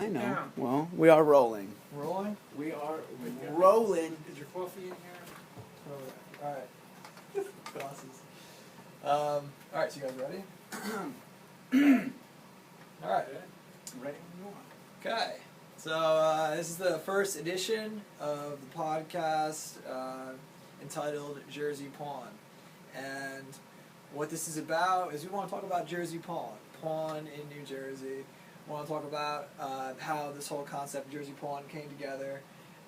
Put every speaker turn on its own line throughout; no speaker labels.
I know.
Yeah.
Well, we are rolling.
Rolling?
We are rolling.
Is your coffee in here? Alright.
Glasses.
Alright, so you guys ready? Alright.
Ready when you are.
Okay. So, this is the first edition of the podcast entitled Jersey Pawn. And what this is about is we want to talk about Jersey Pawn. Pawn in New Jersey. We want to talk about how this whole concept of Jersey Pawn came together.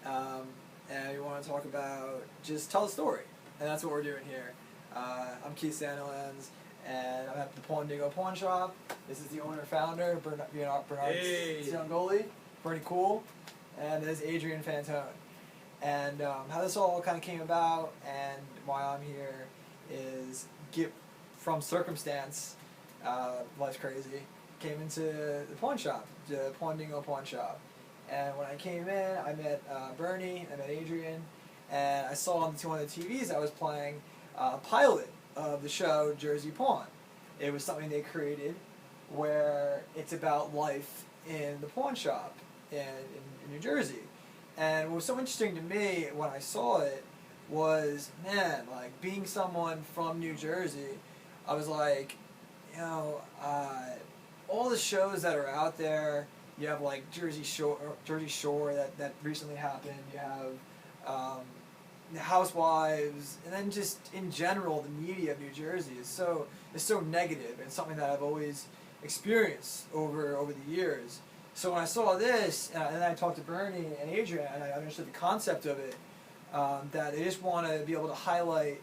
And we want to talk about, just tell a story. And that's what we're doing here. I'm Keith Sandilands, and I'm at the Pawndingo Pawn Shop. This is the owner-founder, Bernard Ciongoli, pretty cool, and there's Adrian Fantone. And how this all kind of came about and why I'm here is from circumstance, life's crazy, came into the pawn shop, the Pawndingo Pawn Shop. And when I came in, I met Bernie, I met Adrian, and I saw on one of the TVs I was playing a pilot of the show Jersey Pawn. It was something they created where it's about life in the pawn shop in New Jersey. And what was so interesting to me when I saw it was, man, like being someone from New Jersey, I was like, you know, all the shows that are out there, you have like Jersey Shore that recently happened, you have the Housewives, and then just in general the media of New Jersey is so negative, and something that I've always experienced over the years. So when I saw this, and then I talked to Bernie and Adrian, and I understood the concept of it, that they just want to be able to highlight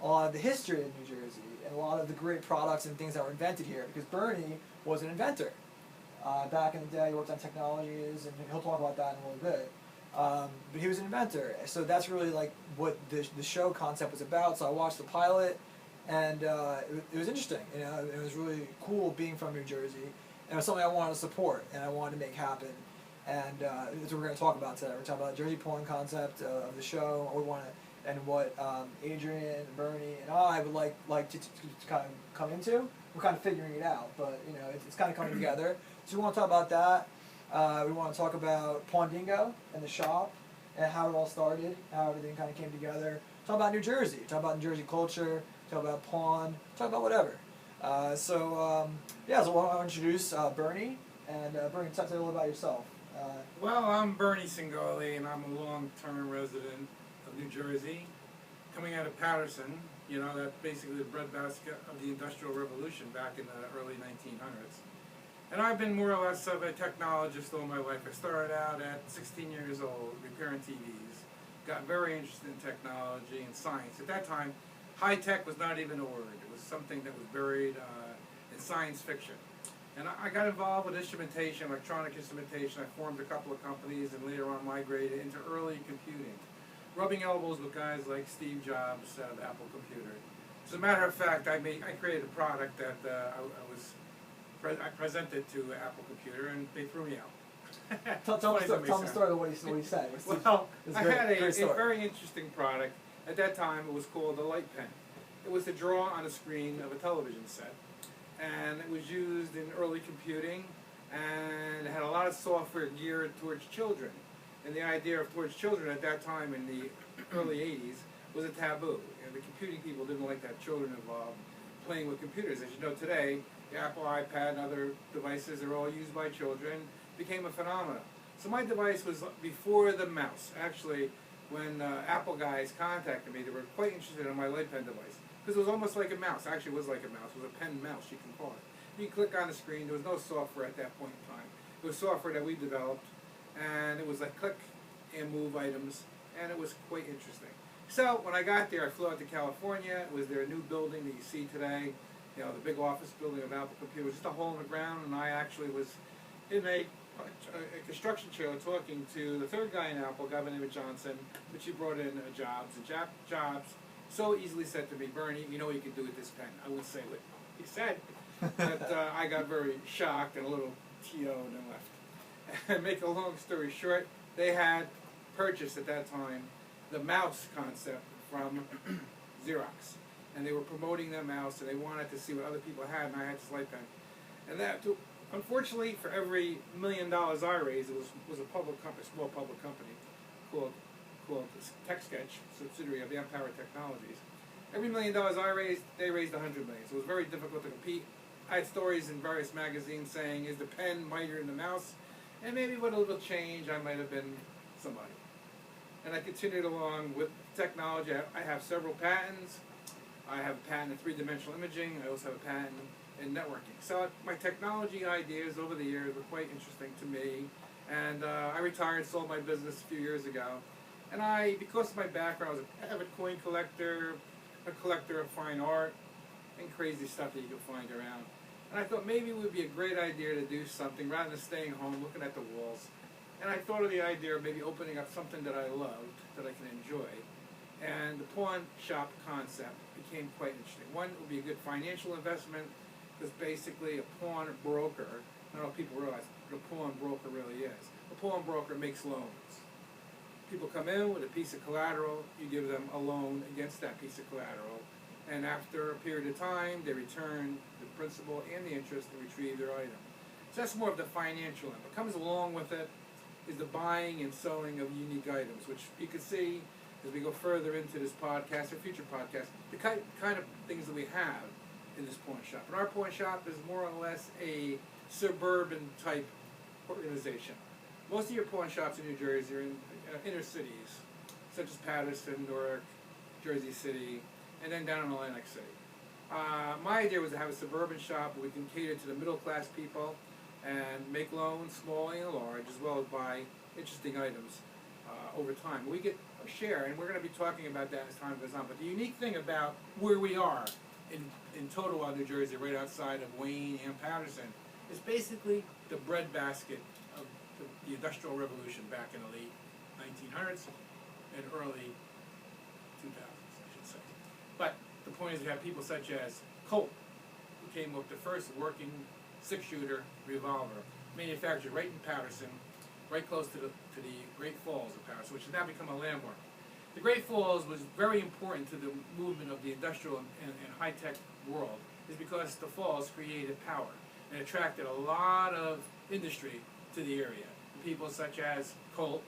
a lot of the history of New Jersey and a lot of the great products and things that were invented here, because Bernie was an inventor. Back in the day, he worked on technologies, and he'll talk about that in a little bit. But he was an inventor, so that's really like what the show concept was about. So I watched the pilot, and it was interesting. You know, it was really cool being from New Jersey, and it was something I wanted to support and I wanted to make happen. And that's what we're going to talk about today. We're talking about the Jersey Pawn concept of the show, what we want to, and what Adrian, Bernie, and I would like to kind of come into. We're kind of figuring it out, but you know, it's kind of coming together. So we want to talk about that. We want to talk about Pawndingo and the shop and how it all started, how everything kind of came together. Talk about New Jersey, talk about New Jersey culture, talk about pawn, talk about whatever. So I want to introduce Bernie, and Bernie, tell us a little about yourself.
Well, I'm Bernie Ciongoli, and I'm a long-term resident of New Jersey, coming out of Patterson. You know, that's basically the breadbasket of the Industrial Revolution back in the early 1900s. And I've been more or less of a technologist all my life. I started out at 16 years old repairing TVs, got very interested in technology and science. At that time, high-tech was not even a word. It was something that was buried in science fiction. And I got involved with instrumentation, electronic instrumentation. I formed a couple of companies and later on migrated into early computing, rubbing elbows with guys like Steve Jobs of Apple Computer. As a matter of fact, I created a product that I presented to Apple Computer, and they threw me out.
Tell me the story of what he said.
Well, I had a very interesting product. At that time, it was called a light pen. It was to draw on a screen of a television set, and it was used in early computing, and it had a lot of software geared towards children. And the idea of towards children at that time in the early 80s was a taboo. And the computing people didn't like to have children involved playing with computers. As you know today, the Apple iPad and other devices are all used by children, became a phenomenon. So my device was before the mouse. Actually, when Apple guys contacted me, they were quite interested in my light pen device, because it was almost like a mouse. Actually, it was like a mouse. It was a pen mouse, you can call it. You click on the screen. There was no software at that point in time. It was software that we developed, and it was like click and move items, and it was quite interesting. So when I got there, I flew out to California. It was their new building that you see today. You know, the big office building of Apple Computer. It was just a hole in the ground, and I actually was in a construction trailer talking to the third guy in Apple, a guy by the name of Johnson, which he brought in Jobs. And Jobs so easily said to me, Bernie, you know what you can do with this pen. I wouldn't say what he said, but I got very shocked and a little TO'd and left. And make a long story short, they had purchased at that time the mouse concept from Xerox. And they were promoting their mouse, and they wanted to see what other people had, and I had this light pen. And that unfortunately, for every $1 million I raised, it was a public company, small public company called TechSketch, subsidiary of the Empower Technologies. Every $1 million I raised, they raised $100 million. So it was very difficult to compete. I had stories in various magazines saying, "Is the pen mightier than the mouse?" And maybe with a little change, I might have been somebody. And I continued along with technology. I have several patents. I have a patent in three-dimensional imaging. I also have a patent in networking. So my technology ideas over the years were quite interesting to me. And I retired, sold my business a few years ago. And because of my background, I was an avid coin collector, a collector of fine art, and crazy stuff that you can find around. And I thought maybe it would be a great idea to do something rather than staying home looking at the walls. And I thought of the idea of maybe opening up something that I loved, that I can enjoy. And the pawn shop concept became quite interesting. One, it would be a good financial investment, because basically a pawn broker, I don't know if people realize what a pawn broker really is. A pawn broker makes loans. People come in with a piece of collateral, you give them a loan against that piece of collateral, and after a period of time, they return the principal and the interest and retrieve their item. So that's more of the financial end. What comes along with it is the buying and selling of unique items, which you can see as we go further into this podcast or future podcasts, the kind of things that we have in this pawn shop. And our pawn shop is more or less a suburban type organization. Most of your pawn shops in New Jersey are in inner cities, such as Patterson, Newark, Jersey City, and then down in Atlantic City. My idea was to have a suburban shop where we can cater to the middle class people and make loans, small and large, as well as buy interesting items over time. We get a share, and we're going to be talking about that as time goes on. But the unique thing about where we are in Totowa, New Jersey, right outside of Wayne and Patterson, is basically the breadbasket of the Industrial Revolution back in the late 1900s and early 2000s, I should say. But the point is, we have people such as Colt, who came up with the first working six-shooter revolver, manufactured right in Patterson, right close to the Great Falls of Patterson, which has now become a landmark. The Great Falls was very important to the movement of the industrial and high-tech world, is because the falls created power and attracted a lot of industry to the area. People such as Colt,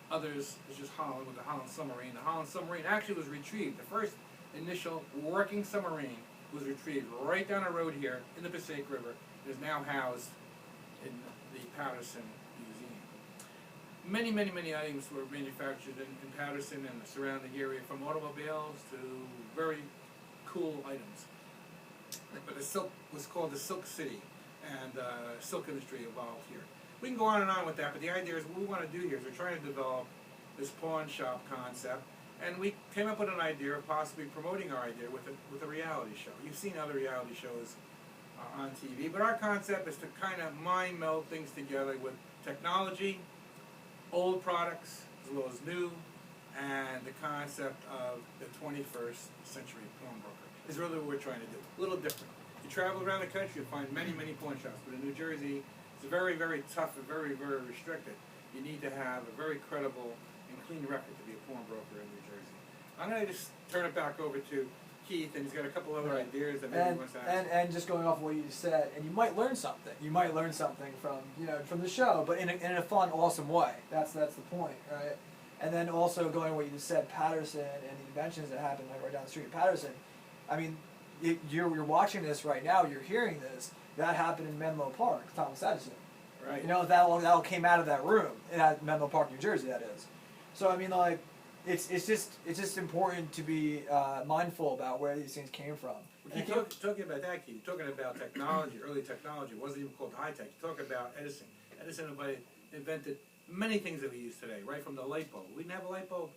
others, it's just Holland with the Holland submarine. The Holland submarine actually was retrieved. The first initial working submarine was retrieved right down the road here in the Passaic River. It is now housed in the Patterson Museum. Many, many, many items were manufactured in Patterson and the surrounding area, from automobiles to very cool items. But the silk was called the Silk City, and silk industry evolved here. We can go on and on with that, but the idea is what we want to do here is we're trying to develop this pawn shop concept, and we came up with an idea of possibly promoting our idea with a reality show. You've seen other reality shows on TV, but our concept is to kind of mind meld things together with technology, old products, as well as new, and the concept of the 21st century pawnbroker is really what we're trying to do. A little different. You travel around the country, you'll find many, many pawn shops, but in New Jersey, it's very, very tough and very, very restricted. You need to have a very credible and clean record to be a pawnbroker in New Jersey. I'm going to just turn it back over to Keith, and he's got a couple other ideas that maybe he wants to ask.
And just going off what you said, and you might learn something. You might learn something from the show, but in a fun, awesome way. That's the point, right? And then also going to what you just said, Patterson and the inventions that happened right down the street in Patterson. I mean, you're watching this right now. You're hearing this. That happened in Menlo Park, Thomas Edison.
Right.
You know, that all came out of that room at Menlo Park, New Jersey. That is. So I mean, like, it's just important to be mindful about where these things came from.
Talking about that, Keith, talking about technology, early technology, it wasn't even called high tech. You talk about Edison. Edison invented many things that we use today, right from the light bulb. We didn't have a light bulb,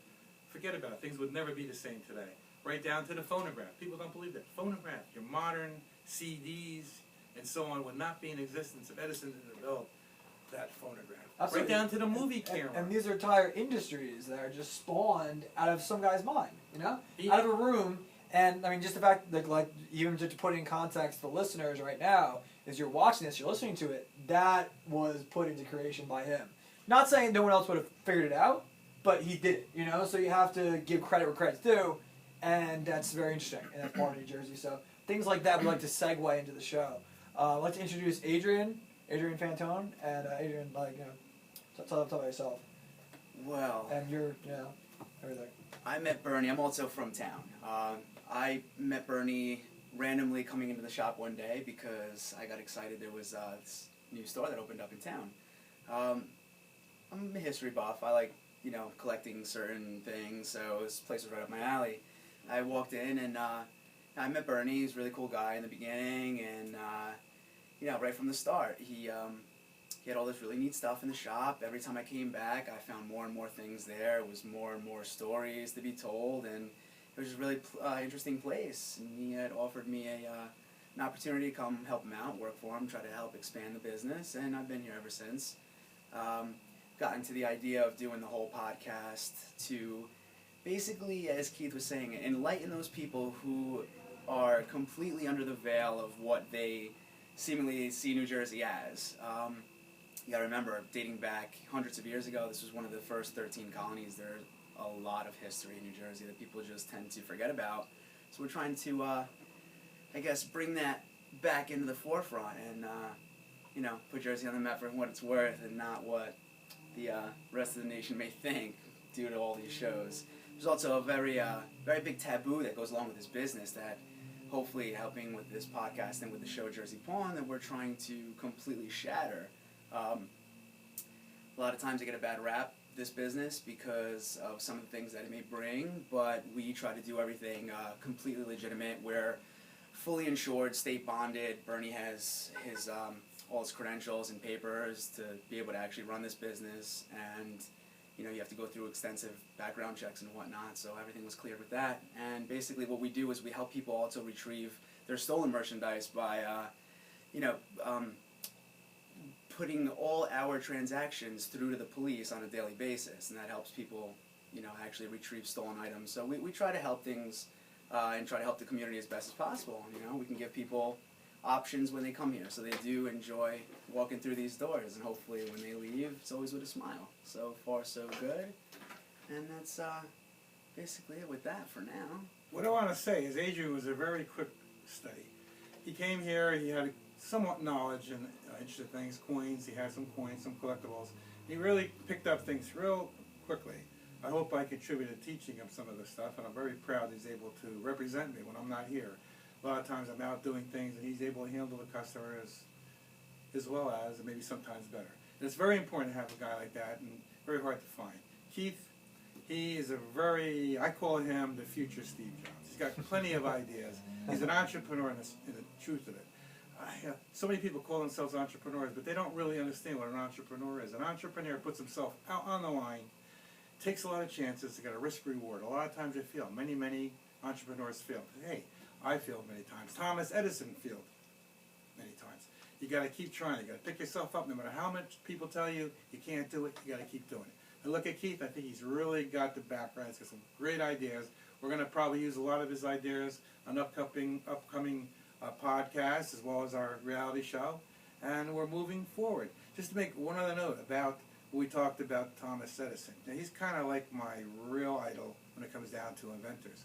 forget about it. Things would never be the same today. Right down to the phonograph. People don't believe that. Phonograph, your modern CDs and so on would not be in existence if Edison didn't develop that phonograph. Absolutely. Right down to the movie camera.
And these are entire industries that are just spawned out of some guy's mind, you know? Out of a room. And I mean, just the fact that, like, even just to put it in context for listeners right now, is you're watching this, you're listening to it, that was put into creation by him. Not saying no one else would have figured it out, but he did it, you know? So you have to give credit where credit's due, and that's very interesting, and that's part of New Jersey. So things like that, we like to segue into the show. I'd like to introduce Adrian Adrian Fantone, and Adrian, tell them about yourself.
Well,
And you're, everything.
I met Bernie. I'm also from town. I met Bernie randomly coming into the shop one day because I got excited. There was this new store that opened up in town. I'm a history buff. I like, collecting certain things, so this place was right up my alley. I walked in and I met Bernie. He's a really cool guy in the beginning, and right from the start, he had all this really neat stuff in the shop. Every time I came back, I found more and more things there. It was more and more stories to be told, and it was just a really interesting place. And he had offered me an opportunity to come help him out, work for him, try to help expand the business, and I've been here ever since. Gotten to the idea of doing the whole podcast to basically, as Keith was saying, enlighten those people who are completely under the veil of what they seemingly see New Jersey as. You gotta remember, dating back hundreds of years ago, this was one of the first 13 colonies. There's a lot of history in New Jersey that people just tend to forget about. So we're trying to, bring that back into the forefront and, put Jersey on the map for what it's worth and not what the rest of the nation may think due to all these shows. There's also a very big taboo that goes along with this business that hopefully helping with this podcast and with the show Jersey Pawn that we're trying to completely shatter. A lot of times I get a bad rap, this business, because of some of the things that it may bring, but we try to do everything completely legitimate. We're fully insured, state bonded. Bernie has his all his credentials and papers to be able to actually run this business, and you have to go through extensive background checks and whatnot, so everything was cleared with that. And basically what we do is we help people also retrieve their stolen merchandise by putting all our transactions through to the police on a daily basis, and that helps people, actually retrieve stolen items. So we try to help things and try to help the community as best as possible. We can give people options when they come here, so they do enjoy walking through these doors, and hopefully when they leave, it's always with a smile. So far, so good, and that's basically it with that for now.
What I want to say is Adrian was a very quick study. He came here, he had somewhat knowledge and interested things, coins, he had some coins, some collectibles. He really picked up things real quickly. I hope I contributed to teaching him some of this stuff, and I'm very proud he's able to represent me when I'm not here. A lot of times I'm out doing things, and he's able to handle the customer as well as, and maybe sometimes better. And it's very important to have a guy like that, and very hard to find. Keith, he is I call him the future Steve Jobs. He's got plenty of ideas. He's an entrepreneur in the truth of it. So many people call themselves entrepreneurs, but they don't really understand what an entrepreneur is. An entrepreneur puts himself out on the line, takes a lot of chances to get a risk-reward. A lot of times they fail. Many entrepreneurs fail. Hey, I failed many times. Thomas Edison failed many times. You got to keep trying. You got to pick yourself up. No matter how much people tell you you can't do it, you got to keep doing it. And look at Keith. I think he's really got the background. He's got some great ideas. We're going to probably use a lot of his ideas on upcoming podcasts as well as our reality show. And we're moving forward. Just to make one other note about what we talked about Thomas Edison. Now, he's kind of like my real idol when it comes down to inventors.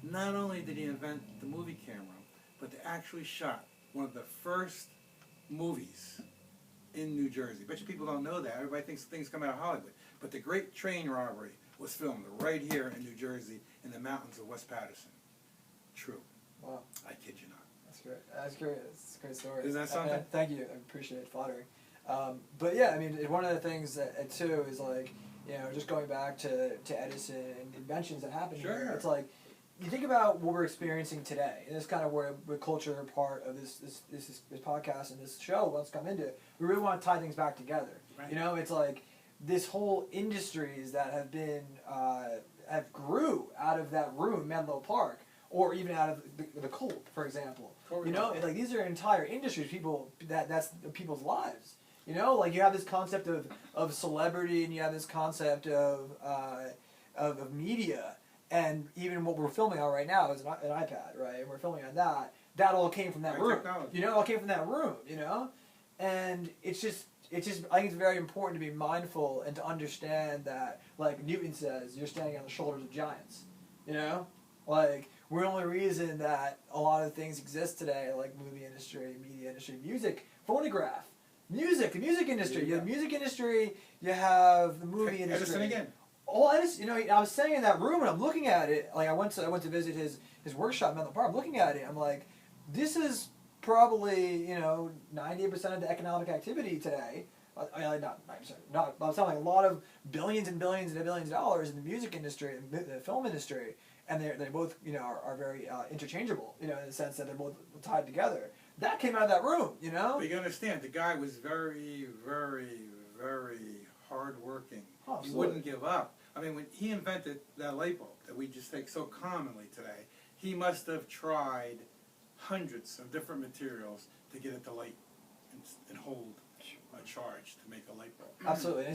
Not only did he invent the movie camera, but they actually shot one of the first movies in New Jersey. Bet you people don't know that. Everybody thinks things come out of Hollywood. But the Great Train Robbery was filmed right here in New Jersey in the mountains of West Patterson. True.
Wow. I
kid you not.
That's great. That's great. It's a great story.
Isn't that something?
Thank you. I appreciate it. Flattering. But yeah, I mean, one of the things that too is just going back to Edison and inventions that happened here. It's like, you think about what we're experiencing today, and this is kind of where the culture part of this podcast and this show wants to come into. We really want to tie things back together. Right. It's like this whole industries that have been have grew out of that room, Menlo Park, or even out of the cult, for example. Like these are entire industries. That's people's lives. You have this concept of celebrity, and you have this concept of media. And even what we're filming on right now is an iPad, right? And we're filming on that. That all came from that room. Technology. It all came from that room, And it's just, I think it's very important to be mindful and to understand that, like Newton says, you're standing on the shoulders of giants, Like, we're the only reason that a lot of things exist today, like movie industry, media industry, music, phonograph, the music industry. You have the music industry. You have the movie industry.
Edison again.
Oh, Edison. I was saying in that room, and I'm looking at it. Like I went to visit his workshop in Menlo Park. I'm looking at it. I'm like, this is probably 98% of the economic activity today. Not 90%. Not. I'm saying like a lot of billions and billions and billions of dollars in the music industry and the film industry, and they both are very interchangeable. In the sense that they're both tied together. That came out of that room.
But you understand, the guy was very, very, very hardworking.
Oh,
he wouldn't give up. I mean, when he invented that light bulb that we just take so commonly today, he must have tried hundreds of different materials to get it to light and hold a charge to make a light bulb.
Absolutely. And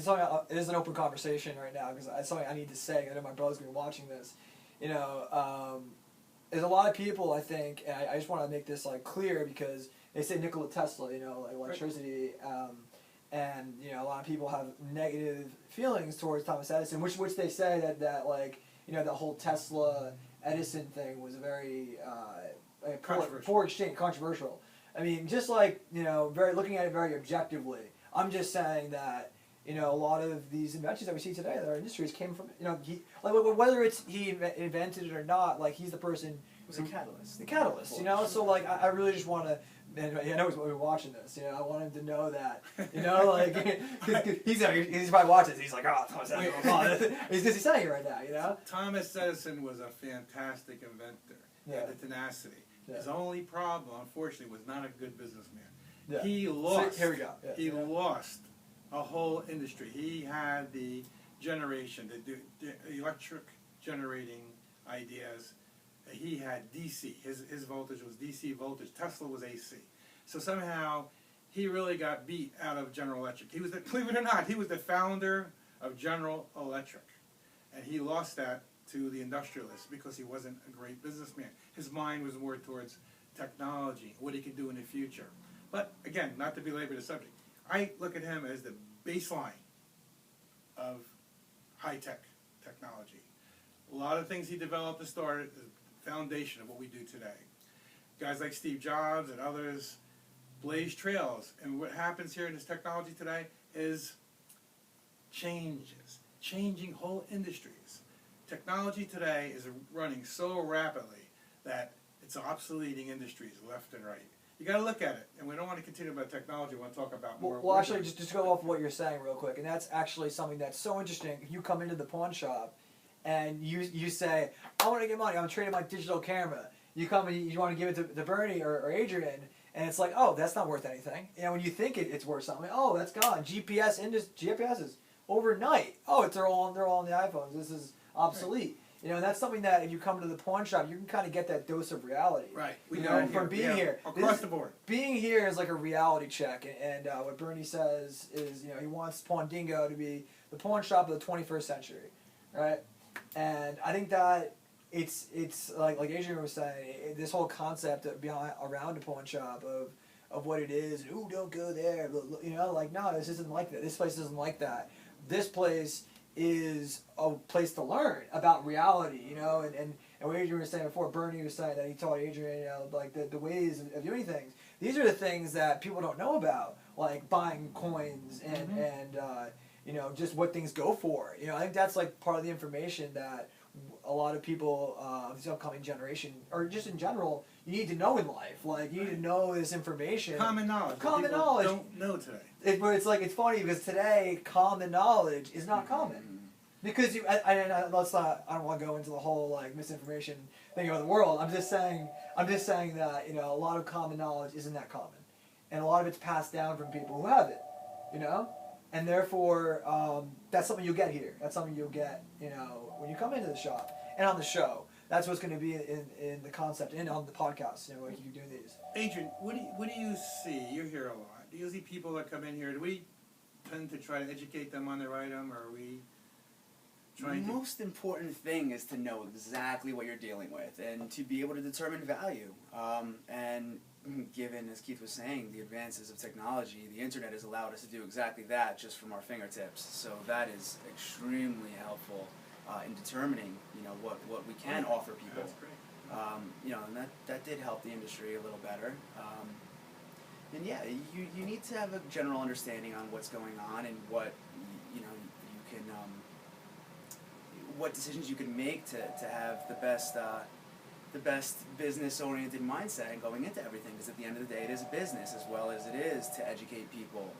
it is an open conversation right now because it's something I need to say. I know my brother's going to be watching this. There's a lot of people, I think, and I just want to make this clear because they say Nikola Tesla, like electricity, and a lot of people have negative feelings towards Thomas Edison, which they say that the whole Tesla Edison thing was a very poor exchange, controversial. I mean, just very looking at it very objectively. I'm just saying that a lot of these inventions that we see today that our industries came from whether it's he invented it or not, he's the person.
It was a catalyst.
The catalyst, So I really just want to. And I know he's watching this. I want him to know that. He's probably watching this. He's like, oh, Thomas Edison. He's saying it right now.
Thomas Edison was a fantastic inventor. He had the tenacity. Yeah. His only problem, unfortunately, was not a good businessman. Yeah. He lost.
Here we go. Yeah.
He lost a whole industry. He had the generation, the electric generating ideas. He had DC. His voltage was DC voltage. Tesla was AC. So somehow he really got beat out of General Electric. He was believe it or not, he was the founder of General Electric, and he lost that to the industrialists because he wasn't a great businessman. His mind was more towards technology, what he could do in the future. But again, not to belabor the subject, I look at him as the baseline of high-tech technology. A lot of things he developed and started is the foundation of what we do today. Guys like Steve Jobs and others blaze trails, and what happens here in this technology today is changing whole industries. Technology today is running so rapidly that it's obsoleting industries left and right. You got to look at it, and we don't want to continue about technology. We want to talk about more.
Well, actually, just to go off of what you're saying real quick, and that's actually something that's so interesting. You come into the pawn shop, and you say, I want to get money. I'm trading my digital camera. You come and you want to give it to Bernie or Adrian, and it's like, oh, that's not worth anything. When you think it's worth something, oh, that's gone. GPS is overnight. Oh, they're all on the iPhones. This is obsolete. Right. And that's something that if you come to the pawn shop, you can kind of get that dose of reality.
Right.
From being here.
Across the board.
Being here is like a reality check. And what Bernie says is, he wants Pawndingo to be the pawn shop of the 21st century. Right? And I think that it's like Adrian was saying, this whole concept around a pawn shop of what it is, ooh, don't go there. No, this isn't like that. This place isn't like that. This place is a place to learn about reality, and what Adrian was saying before, Bernie was saying that he taught Adrian, the ways of doing things. These are the things that people don't know about, like buying coins and just what things go for. I think that's part of the information that a lot of people of this upcoming generation, or just in general, you need to know in life. You need to know this information.
Common knowledge. Don't know today.
It's funny because today common knowledge is not common, because I don't want to go into the whole misinformation thing of the world. I'm just saying that a lot of common knowledge isn't that common, and a lot of it's passed down from people who have it, and therefore that's something you'll get here. That's something you'll get when you come into the shop and on the show. That's what's going to be in the concept and on the podcast. Like you do these.
Adrian, what do you see? You're here a lot. Do you see people that come in here? Do we tend to try to educate them on their item, or are we trying
The most important thing is to know exactly what you're dealing with and to be able to determine value. And given, as Keith was saying, the advances of technology, the internet has allowed us to do exactly that just from our fingertips. So that is extremely helpful in determining, what we can offer people.
That's great.
And that did help the industry a little better. And yeah, you need to have a general understanding on what's going on and what you know you can what decisions you can make to have the best business-oriented mindset and going into everything. Because at the end of the day, it is a business as well as it is to educate people.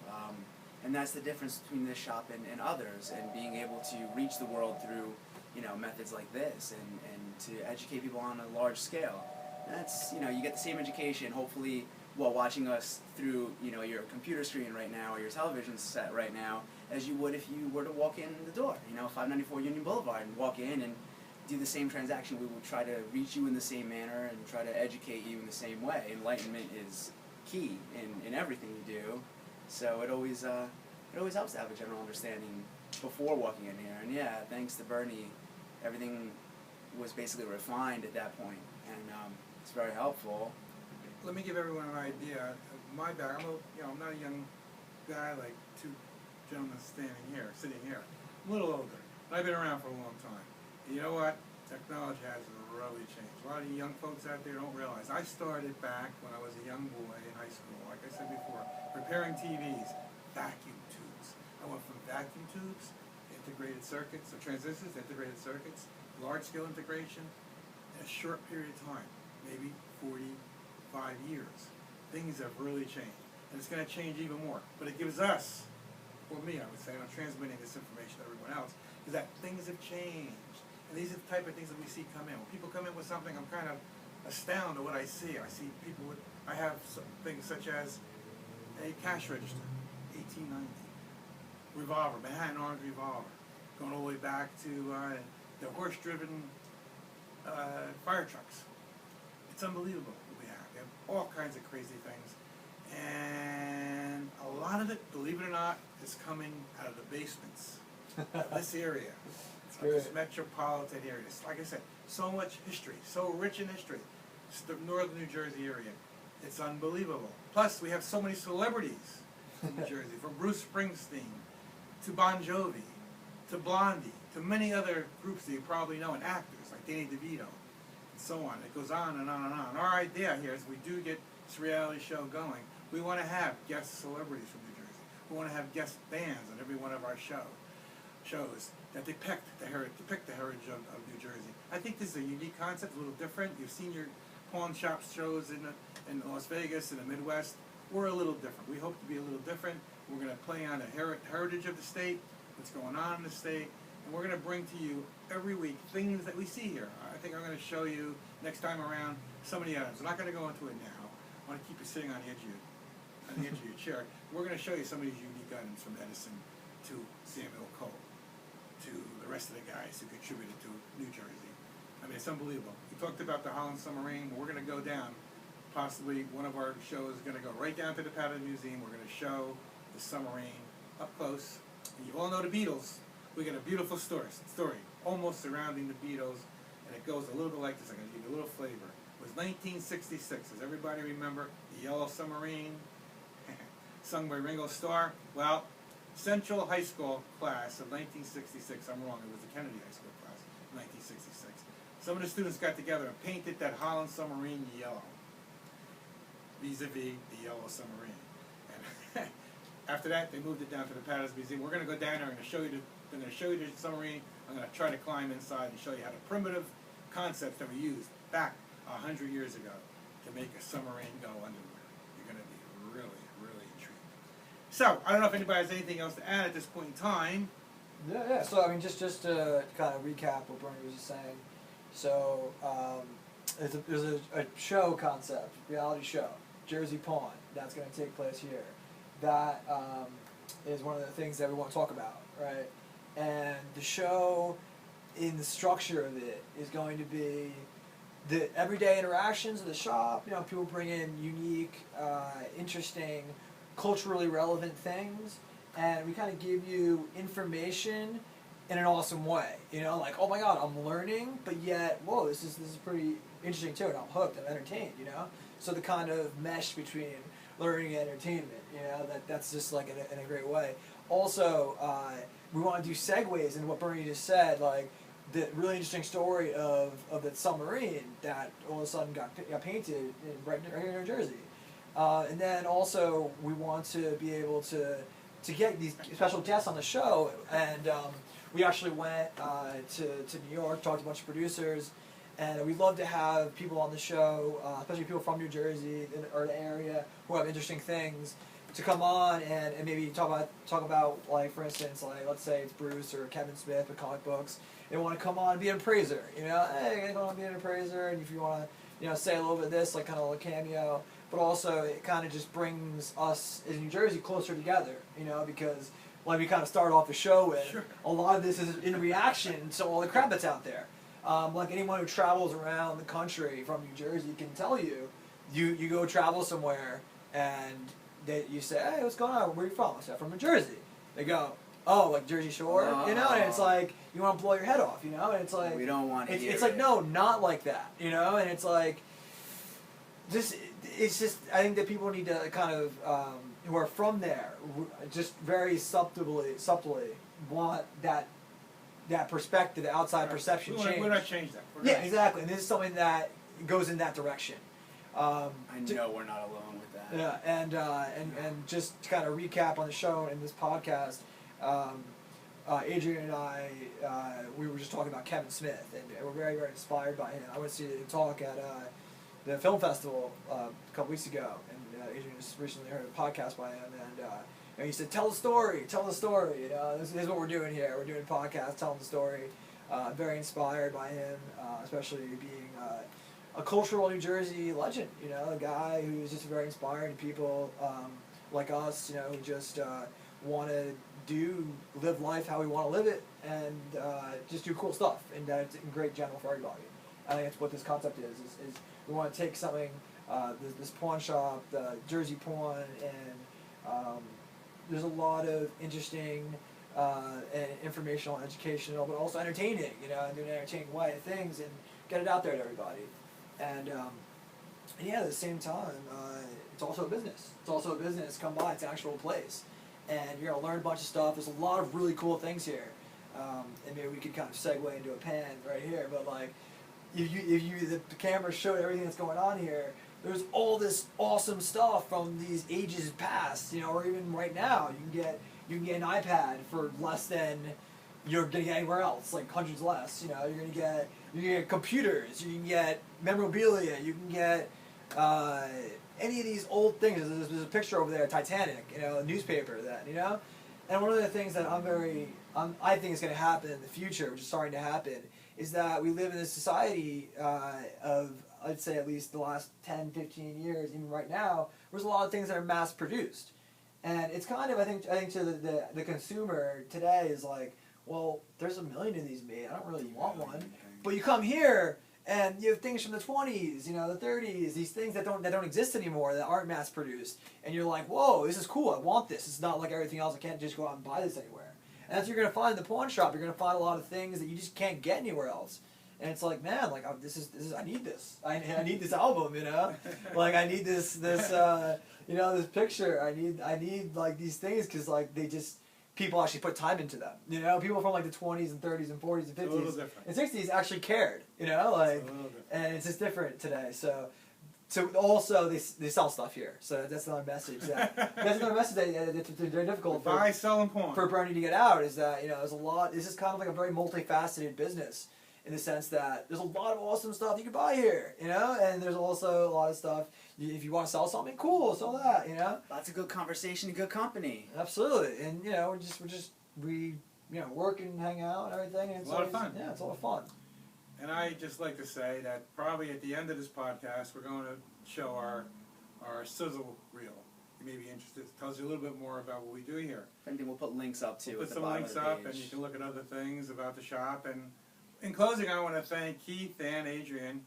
And that's the difference between this shop and others, and being able to reach the world through, you know, methods like this, and to educate people on a large scale. That's, you know, you get the same education, hopefully, while watching us through, you know, your computer screen right now or your television set right now, as you would if you were to walk in the door, you know, 594 Union Boulevard, and walk in and do the same transaction. We will try to reach you in the same manner and try to educate you in the same way. Enlightenment is key in everything you do, so it always helps to have a general understanding before walking in here. And yeah, thanks to Bernie, everything was basically refined at that point, and it's very helpful.
Let me give everyone an idea of my background. I'm not a young guy like two gentlemen sitting here. I'm a little older, but I've been around for a long time. And you know what? Technology has really changed. A lot of you young folks out there don't realize. I started back when I was a young boy in high school, like I said before, repairing TVs, vacuum tubes. I went from vacuum tubes, integrated circuits, so transistors, integrated circuits, large-scale integration, in a short period of time, maybe 45 years. Things have really changed, and it's going to change even more. But it gives us, or me, I would say, I'm transmitting this information to everyone else, is that things have changed. And these are the type of things that we see come in. When people come in with something, I'm kind of astounded at what I see. I see people with, I have some things such as a cash register, 1890, revolver, Manhattan Arms revolver, going all the way back to the horse-driven fire trucks. It's unbelievable what we have. We have all kinds of crazy things. And a lot of it, believe it or not, is coming out of the basements of this area. This metropolitan area. Like I said, so much history, so rich in history. It's the northern New Jersey area. It's unbelievable. Plus, we have so many celebrities in New Jersey, from Bruce Springsteen to Bon Jovi to Blondie to many other groups that you probably know, and actors like Danny DeVito, and so on. It goes on and on and on. Our idea here is we do get this reality show going. We want to have guest celebrities from New Jersey. We want to have guest bands on every one of our shows that depict the heritage of New Jersey. I think this is a unique concept, a little different. You've seen your pawn shop shows in Las Vegas, in the Midwest. We're a little different. We hope to be a little different. We're going to play on the heritage of the state, what's going on in the state, and we're going to bring to you every week things that we see here. I think I'm going to show you next time around some of the items. I'm not going to go into it now. I want to keep you sitting on the edge of your chair. We're going to show you some of these unique items from Edison to Samuel Cole, to the rest of the guys who contributed to New Jersey. I mean, it's unbelievable. We talked about the Holland Submarine. We're going to go down. Possibly one of our shows is going to go right down to the Pattern Museum. We're going to show the submarine up close. And you all know the Beatles. We got a beautiful story almost surrounding the Beatles, and it goes a little bit like this. I'm going to give you a little flavor. It was 1966. Does everybody remember the Yellow Submarine, sung by Ringo Starr? Well, Central High School class of 1966, I'm wrong, it was the Kennedy High School class of 1966. Some of the students got together and painted that Holland Submarine yellow, vis-a-vis the Yellow Submarine. And after that, they moved it down to the Patters Museum. We're going to go down there, I'm going to show you the submarine. I'm going to try to climb inside and show you how the primitive concepts that we used back 100 years ago to make a submarine go underwater. You're going to be really, really intrigued. So, I don't know if anybody has anything else to add at this point in time.
Yeah. So, I mean, just to kind of recap what Bernie was just saying. So, there's a show concept, reality show, Jersey Pawn. That's going to take place here. That is one of the things that we want to talk about, right? And the show, in the structure of it, is going to be the everyday interactions of the shop. You know, people bring in unique, interesting, culturally relevant things, and we kind of give you information in an awesome way. You know, like, oh my God, I'm learning, but yet, whoa, this is pretty interesting too, and I'm hooked, I'm entertained. You know, so the kind of mesh between learning and entertainment. You know, that's just like in a great way. Also, we want to do segues in what Bernie just said, like the really interesting story of that submarine that all of a sudden got painted right here in New Jersey. And then also we want to be able to get these special guests on the show. And we actually went to New York, talked to a bunch of producers, and we'd love to have people on the show, especially people from New Jersey or the area who have interesting things, to come on and maybe talk about like, for instance, like let's say it's Bruce or Kevin Smith with comic books. They want to come on and be an appraiser, you know, hey, I want to be an appraiser, and if you want to, you know, say a little bit of this, like kind of a cameo, but also it kind of just brings us in New Jersey closer together, you know, because like we kind of started off the show with,
Sure.
a lot of this is in reaction to all the crap that's out there. Like anyone who travels around the country from New Jersey can tell you, you go travel somewhere and you say, hey, what's going on? Where are you from? I said, from New Jersey. They go, oh, like Jersey Shore, you know, and it's like you want to blow your head off, you know, and it's like
we don't want to hear
it's like
it.
no, not like that, you know, and it's like it's just I think that people need to kind of who are from there just very subtly want that perspective, the outside perception change.
We're not change that.
Yeah, exactly, and this is something that goes in that direction.
I know we're not alone with that.
Yeah, and just to kind of recap on the show and this podcast, Adrian and I, we were just talking about Kevin Smith, and we're very, very inspired by him. I went to see him talk at the film festival a couple weeks ago, and Adrian just recently heard a podcast by him, and he said, tell the story, you know, this is what we're doing here. We're doing a podcast, telling the story. Very inspired by him, especially being a cultural New Jersey legend, you know, a guy who's just very inspiring to people like us, you know, who just want to live life how we want to live it, and just do cool stuff, and that it's in great general for everybody. I think that's what this concept is we want to take something, this pawn shop, the Jersey Pawn, and there's a lot of interesting and informational, educational, but also entertaining, you know, and do an entertaining way of things, and get it out there to everybody. And yeah, at the same time, it's also a business. It's also a business. Come by, it's an actual place. And you're going to learn a bunch of stuff. There's a lot of really cool things here. And maybe we could kind of segue into a pan right here. But like, if the camera showed everything that's going on here, there's all this awesome stuff from these ages past, you know, or even right now. You can get an iPad for less than you're going to get anywhere else, like hundreds less. You know, you're going to get computers, you can get memorabilia, you can get any of these old things. There's a picture over there, Titanic, you know, a newspaper, that, you know. And one of the things that I think is going to happen in the future, which is starting to happen, is that we live in a society of, I'd say at least the last 10, 15 years, even right now, there's a lot of things that are mass produced. And it's kind of, I think to the consumer today is like, well, there's a million of these made, I don't really want one. But you come here and you have things from the 20s, you know, the 30s, these things that don't exist anymore, that aren't mass produced. And you're like, whoa, this is cool, I want this. It's not like everything else, I can't just go out and buy this anywhere. And that's what you're going to find in the pawn shop. You're going to find a lot of things that you just can't get anywhere else. And it's like, man, like this is I need this. I need this album, you know. Like I need this you know, this picture. I need like these things, because like people actually put time into them. You know, people from like the 20s and 30s and 40s and 50s and 60s actually cared. You know, like, and it's just different today. So also they sell stuff here. So that's another message. That's another message that they're difficult for Bernie to get out. Is that, you know, there's a lot. This is kind of like a very multifaceted business, in the sense that there's a lot of awesome stuff you can buy here, you know, and there's also a lot of stuff, if you want to sell something, cool, sell that, you know.
Lots of good conversation and good company.
Absolutely, and you know, we you know, work and hang out and everything, and it's
a lot of fun.
Yeah, it's a lot of fun.
And I just like to say that probably at the end of this podcast, we're going to show our sizzle reel. You may be interested. It tells you a little bit more about what we do here.
And then we'll put links up too.
We'll put some links up, and you can look at other things about the shop. And in closing, I want to thank Keith and Adrian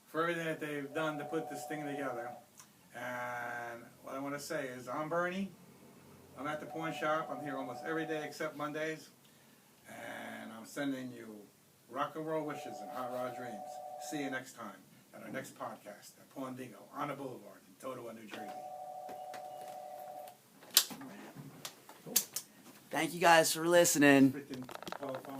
for everything that they've done to put this thing together. And what I want to say is, I'm Bernie. I'm at the pawn shop. I'm here almost every day except Mondays. And I'm sending you rock and roll wishes and hot rod dreams. See you next time at our next podcast at Pawndingo on the Boulevard in Totowa, New Jersey.
Thank you guys for listening.
Freaking telephone.